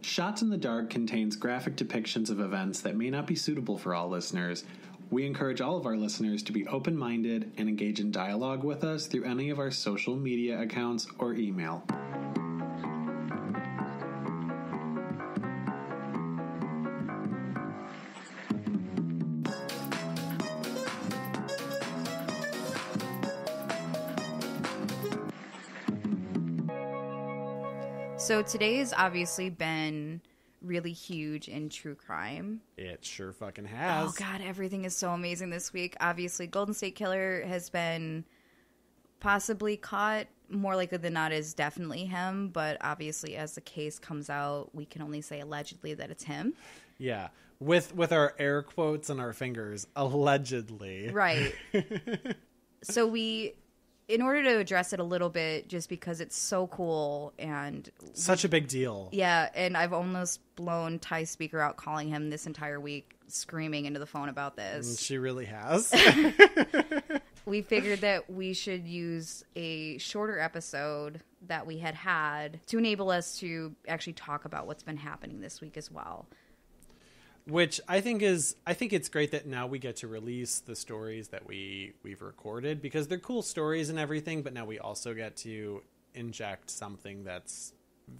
Shots in the Dark contains graphic depictions of events that may not be suitable for all listeners. We encourage all of our listeners to be open-minded and engage in dialogue with us through any of our social media accounts or email. So today has obviously been really huge in true crime. It sure fucking has. Oh, God, everything is so amazing this week. Obviously, Golden State Killer has been possibly caught. More likely than not is definitely him. But obviously, as the case comes out, we can only say allegedly that it's him. Yeah. With our air quotes and our fingers, allegedly. Right. So in order to address it a little bit, just because it's so cool and... Such a big deal. Yeah, and I've almost blown Ty's speaker out calling him this entire week, screaming into the phone about this. And she really has. We figured that we should use a shorter episode that we had to enable us to actually talk about what's been happening this week as well. Which I think it's great that now we get to release the stories that we've recorded, because they're cool stories and everything, but now we also get to inject something that's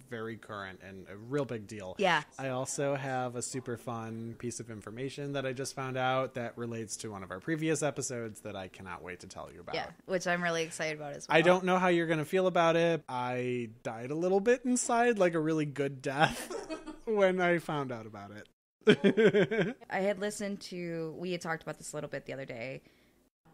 very current and a real big deal. Yeah. I also have a super fun piece of information that I just found out that relates to one of our previous episodes that I cannot wait to tell you about. Yeah, which I'm really excited about as well. I don't know how you're going to feel about it. I died a little bit inside, like a really good death, when I found out about it. I had listened to, we had talked about this a little bit the other day.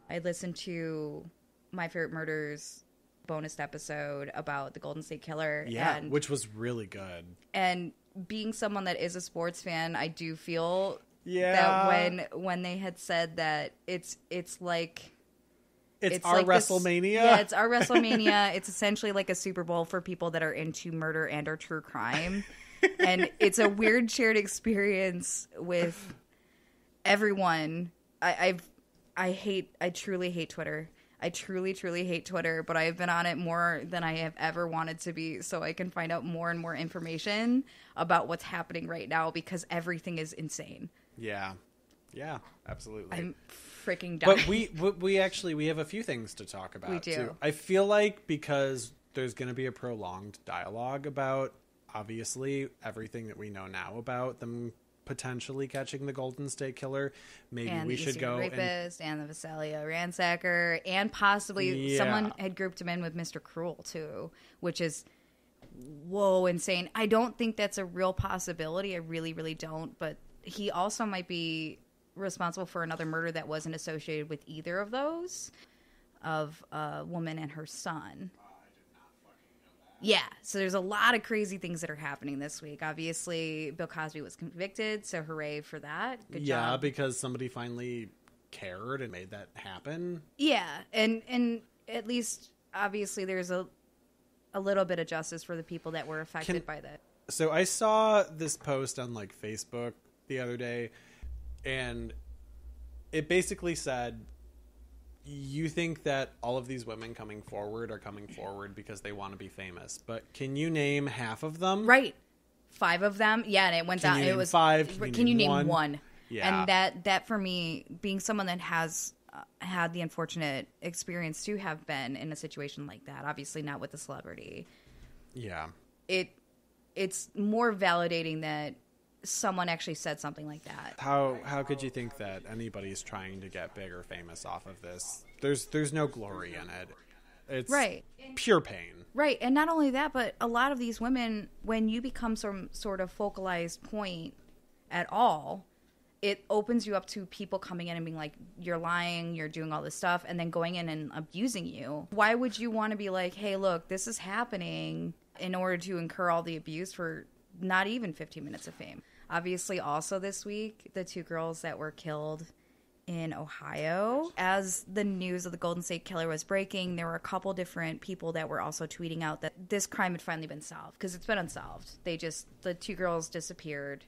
I listened to My Favorite Murders bonus episode about the Golden State Killer. Yeah, which was really good. And being someone that is a sports fan, I do feel that when they had said that it's like... It's our like WrestleMania. Yeah, it's our WrestleMania. It's essentially like a Super Bowl for people that are into murder and or true crime. And it's a weird shared experience with everyone. I truly hate Twitter. I truly hate Twitter, but I've been on it more than I have ever wanted to be, so I can find out more and more information about what's happening right now, because everything is insane. Yeah, absolutely. I'm freaking dying. But we have a few things to talk about. We do. Too. I feel like because there's going to be a prolonged dialogue about, obviously, everything that we know now about them potentially catching the Golden State Killer, maybe and we should go rapist and the Visalia ransacker, and possibly someone had grouped him in with Mr. Cruel too, which is insane. I don't think that's a real possibility. I really don't. But he also might be responsible for another murder that wasn't associated with either of those, of a woman and her son. Yeah, so there's a lot of crazy things that are happening this week. Obviously, Bill Cosby was convicted, so hooray for that. Good job. Yeah, because somebody finally cared and made that happen. Yeah, and at least, obviously, there's a little bit of justice for the people that were affected by that. So I saw this post on, like, Facebook the other day, and it basically said... You think that all of these women coming forward are coming forward because they want to be famous, but can you name half of them? Right. 5 of them. Yeah, and it went down. It was 5. Can you name one? Yeah. And that for me, being someone that has had the unfortunate experience to have been in a situation like that, obviously not with a celebrity. Yeah. It's more validating that someone actually said something like that. How could you think that anybody's trying to get big or famous off of this? There's no glory in it. It's pure pain. Right, and not only that, but a lot of these women, when you become some sort of focalized point at all, it opens you up to people coming in and being like, you're lying, you're doing all this stuff, and then going in and abusing you. Why would you want to be like, hey, look, this is happening, in order to incur all the abuse for not even 15 minutes of fame? Obviously, also this week, the 2 girls that were killed in Ohio. As the news of the Golden State Killer was breaking, there were a couple different people that were also tweeting out that this crime had finally been solved, because it's been unsolved. The 2 girls disappeared,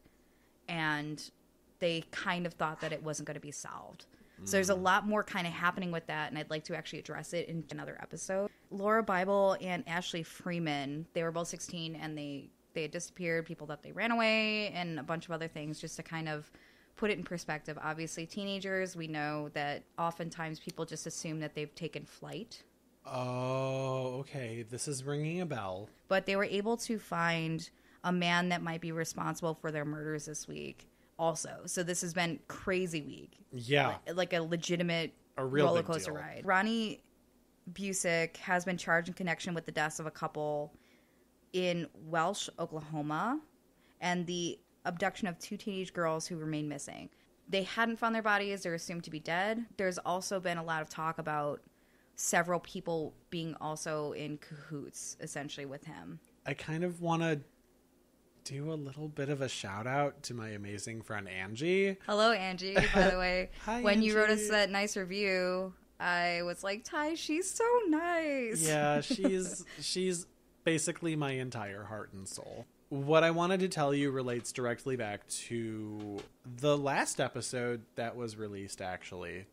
and they kind of thought that it wasn't going to be solved. So there's a lot more kind of happening with that, and I'd like to actually address it in another episode. Laura Bible and Ashley Freeman, they were both 16, and they they had disappeared, people thought they ran away, and a bunch of other things just to kind of put it in perspective. Obviously, teenagers, we know that oftentimes people just assume that they've taken flight. Oh, okay. This is ringing a bell. But they were able to find a man that might be responsible for their murders this week also. So this has been crazy week. Yeah. Like a legitimate real roller big coaster deal. ride. Ronnie Busick has been charged in connection with the deaths of a couple in Welsh, Oklahoma, and the abduction of 2 teenage girls who remain missing. They hadn't found their bodies. They're assumed to be dead. There's also been a lot of talk about several people being also in cahoots, essentially, with him. I kind of want to do a little bit of a shout out to my amazing friend Angie. Hello, Angie, by the way. Hi, when you wrote us Angie. that nice review, I was like, Ty, she's so nice. Yeah, she's basically my entire heart and soul. What I wanted to tell you relates directly back to the last episode that was released, actually.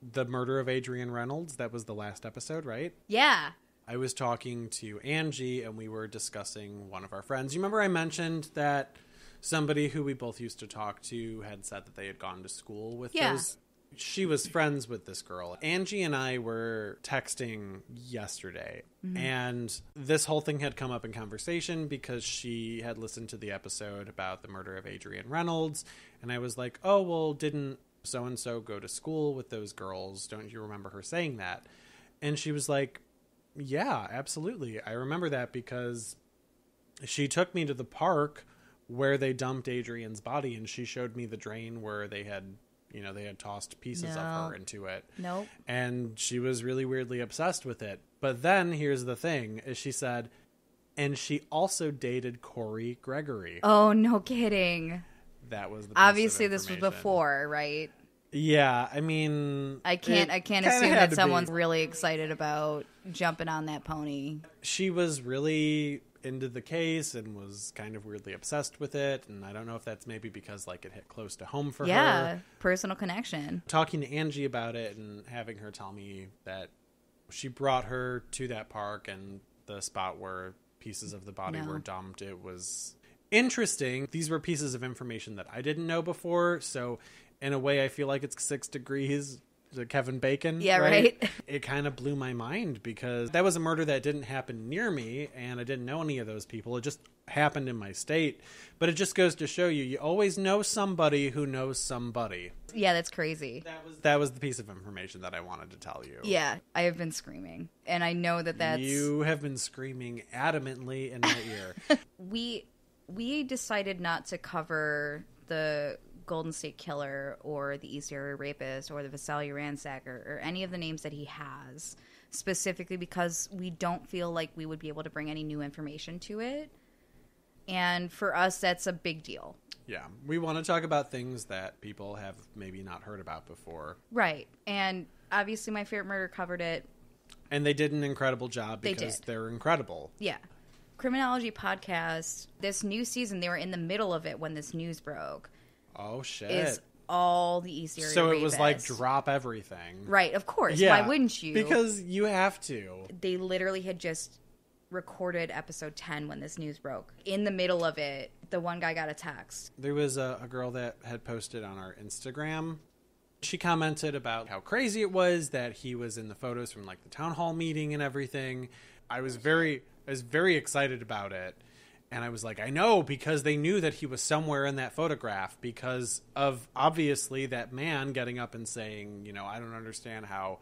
The murder of Adrian Reynolds. That was the last episode, right? Yeah. I was talking to Angie and we were discussing one of our friends. You remember I mentioned that somebody who we both used to talk to had said that they had gone to school with those. She was friends with this girl. Angie and I were texting yesterday, and this whole thing had come up in conversation because she had listened to the episode about the murder of Adrian Reynolds, and I was like, oh, well, didn't so-and-so go to school with those girls? Don't you remember her saying that? And she was like, yeah, absolutely. I remember that because she took me to the park where they dumped Adrian's body, and she showed me the drain where they had tossed pieces of her into it. Nope. And she was really weirdly obsessed with it. But then here's the thing, is she said, and she also dated Corey Gregory. Oh, no kidding. That was the piece Obviously of this was information. before, right? Yeah, I mean, I can't kinda assume had that to someone's be. really excited about jumping on that pony. She was really into the case and was kind of weirdly obsessed with it, and I don't know if that's maybe because like it hit close to home for her. Personal connection. Talking to Angie about it and having her tell me that she brought her to that park and the spot where pieces of the body were dumped, it was interesting. These were pieces of information that I didn't know before, so in a way I feel like it's 6 degrees to Kevin Bacon. Yeah, right. It kind of blew my mind because that was a murder that didn't happen near me and I didn't know any of those people. It just happened in my state. But it just goes to show you always know somebody who knows somebody. Yeah, that's crazy. That was the piece of information that I wanted to tell you. Yeah, I have been screaming. And I know that's... You have been screaming adamantly in my ear. We decided not to cover the Golden State Killer or the East Area Rapist or the Visalia Ransacker or any of the names that he has, specifically because we don't feel like we would be able to bring any new information to it. And for us, that's a big deal. Yeah, we want to talk about things that people have maybe not heard about before. Right. And obviously My Favorite Murder covered it. And they did an incredible job They because did. they're incredible. Yeah. Criminology Podcast, this new season, they were in the middle of it when this news broke. Oh, shit. Is all the East Area So it was like rapists. drop everything. Right, of course. Yeah, Why wouldn't you? Because you have to. They literally had just recorded episode 10 when this news broke. In the middle of it, the one guy got a text. There was a girl that had posted on our Instagram. She commented about how crazy it was that he was in the photos from like the town hall meeting and everything. I was very excited about it. And I was like, I know, because they knew that he was somewhere in that photograph because of obviously that man getting up and saying, I don't understand how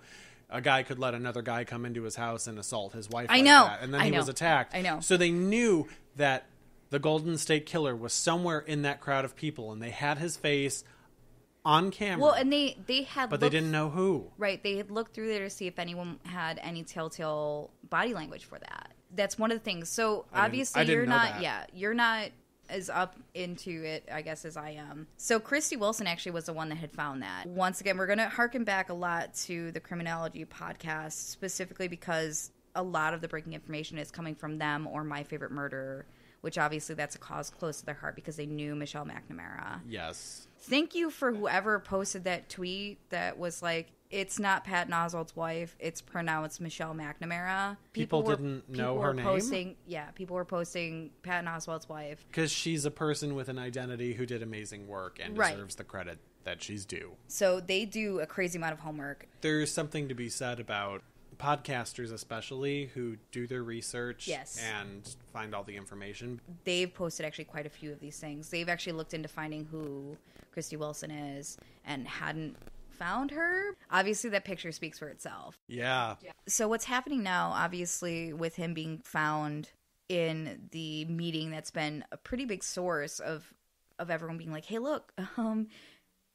a guy could let another guy come into his house and assault his wife. I like know. that. And then I he know. was attacked. I know. So they knew that the Golden State Killer was somewhere in that crowd of people, and they had his face on camera. Well, and they had but they didn't know who. Right, they had looked through there to see if anyone had any telltale body language for that. That's one of the things. So obviously I didn't you're know not, that. you're not as up into it, I guess, as I am. So Christy Wilson actually was the one that had found that. Once again, we're going to harken back a lot to the Criminology Podcast, specifically because a lot of the breaking information is coming from them or My Favorite Murder, which obviously that's a cause close to their heart because they knew Michelle McNamara. Yes. Thank you for whoever posted that tweet that was like, it's not Patton Oswalt's wife, it's pronounced Michelle McNamara. People didn't know her name? Yeah, people were posting Patton Oswalt's wife. Because she's a person with an identity who did amazing work and deserves the credit that she's due. So they do a crazy amount of homework. There's something to be said about podcasters especially who do their research and find all the information. They've posted actually quite a few of these things. They've actually looked into finding who Christy Wilson is and hadn't found her. Obviously that picture speaks for itself. Yeah. So what's happening now, obviously, with him being found in the meeting that's been a pretty big source of everyone being like, hey, look,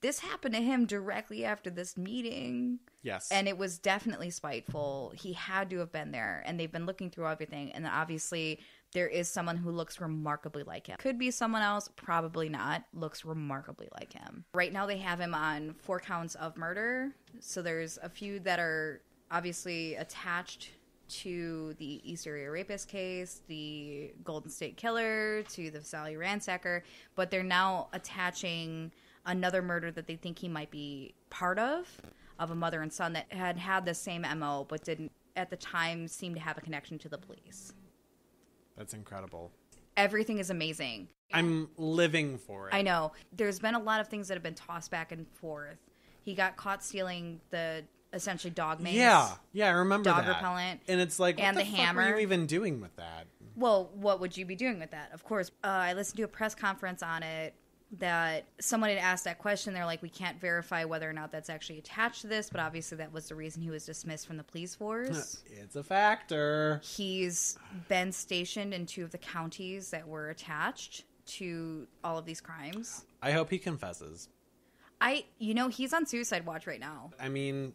this happened to him directly after this meeting. Yes. And it was definitely spiteful. He had to have been there. And they've been looking through everything. And then obviously there is someone who looks remarkably like him. Could be someone else. Probably not. Looks remarkably like him. Right now they have him on 4 counts of murder. So there's a few that are obviously attached to the East Area Rapist case, the Golden State Killer, to the Visalia Ransacker. But they're now attaching another murder that they think he might be part of a mother and son that had the same MO but didn't at the time seem to have a connection to the police. That's incredible. Everything is amazing. I'm living for it. I know. There's been a lot of things that have been tossed back and forth. He got caught stealing the essentially dog mace. Yeah, I remember dog that. repellent. And it's like, and what the the hammer. fuck were you even doing with that? Well, what would you be doing with that? Of course, I listened to a press conference on it that someone had asked that question. They're like, we can't verify whether or not that's actually attached to this, but obviously that was the reason he was dismissed from the police force. It's a factor. He's been stationed in 2 of the counties that were attached to all of these crimes. I hope he confesses. He's on suicide watch right now. I mean,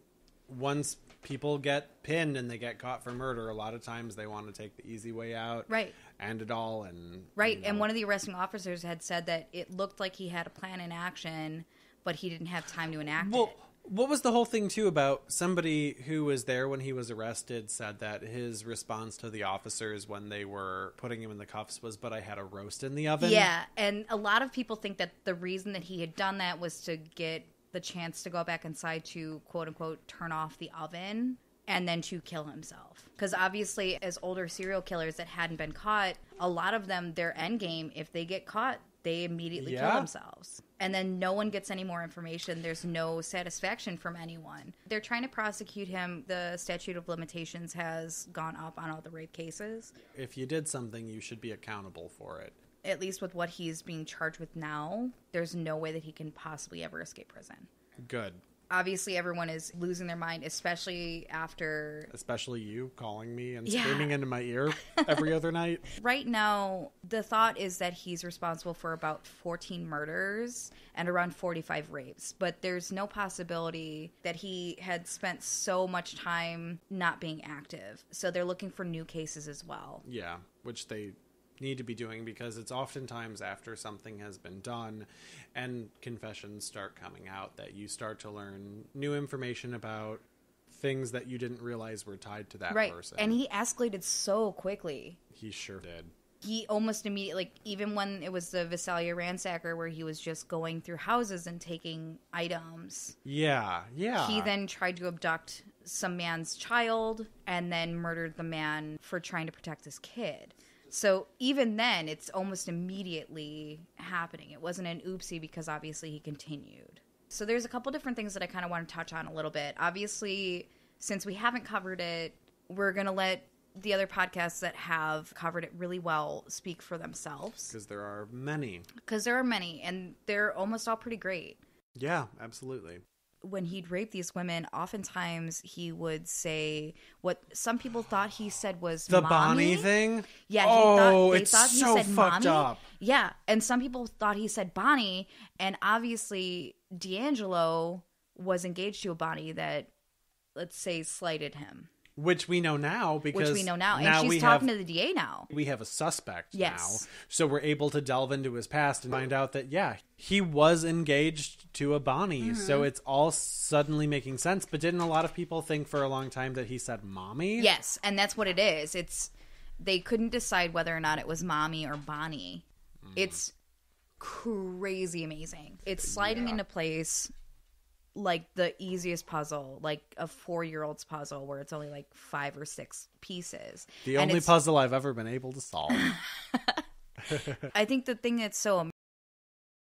once people get pinned and they get caught for murder, a lot of times they want to take the easy way out. Right. And it all. And right. And one of the arresting officers had said that it looked like he had a plan in action, but he didn't have time to enact it. What was the whole thing, too, about somebody who was there when he was arrested said that his response to the officers when they were putting him in the cuffs was, but I had a roast in the oven? Yeah, and a lot of people think that the reason that he had done that was to get the chance to go back inside to, quote-unquote, turn off the oven and then to kill himself. Because obviously, as older serial killers that hadn't been caught, a lot of them, their end game, if they get caught, they immediately kill themselves. And then no one gets any more information. There's no satisfaction from anyone. They're trying to prosecute him. The statute of limitations has gone up on all the rape cases. If you did something, you should be accountable for it. At least with what he's being charged with now, there's no way that he can possibly ever escape prison. Good. Obviously, everyone is losing their mind, especially after... Especially you calling me and screaming into my ear every other night. Right now, the thought is that he's responsible for about 14 murders and around 45 rapes. But there's no possibility that he had spent so much time not being active. So they're looking for new cases as well. Yeah, which they need to be doing because it's oftentimes after something has been done and confessions start coming out that you start to learn new information about things that you didn't realize were tied to that person. And he escalated so quickly. He sure did. He almost immediately, even when it was the Visalia Ransacker where he was just going through houses and taking items. Yeah. He then tried to abduct some man's child and then murdered the man for trying to protect his kid. So even then, it's almost immediately happening. It wasn't an oopsie because obviously he continued. So there's a couple different things that I kind of want to touch on a little bit. Obviously, since we haven't covered it, we're going to let the other podcasts that have covered it really well speak for themselves. Because there are many. And they're almost all pretty great. Yeah, absolutely. When he'd rape these women, oftentimes he would say what some people thought he said was the mommy. Bonnie thing? Yeah, it's so fucked up. Yeah, and some people thought he said Bonnie, and obviously D'Angelo was engaged to a Bonnie that, let's say, slighted him. Which we know now because... And she's talking to the DA now. We have a suspect now. Yes. So we're able to delve into his past and find out that, yeah, he was engaged to a Bonnie. Mm-hmm. So it's all suddenly making sense. But didn't a lot of people think for a long time that he said mommy? Yes, and that's what it is. they couldn't decide whether or not it was Mommy or Bonnie. It's crazy amazing. It's sliding into place like the easiest puzzle, like a 4-year-old's puzzle where it's only like 5 or 6 pieces. The only puzzle I've ever been able to solve. I think the thing that's so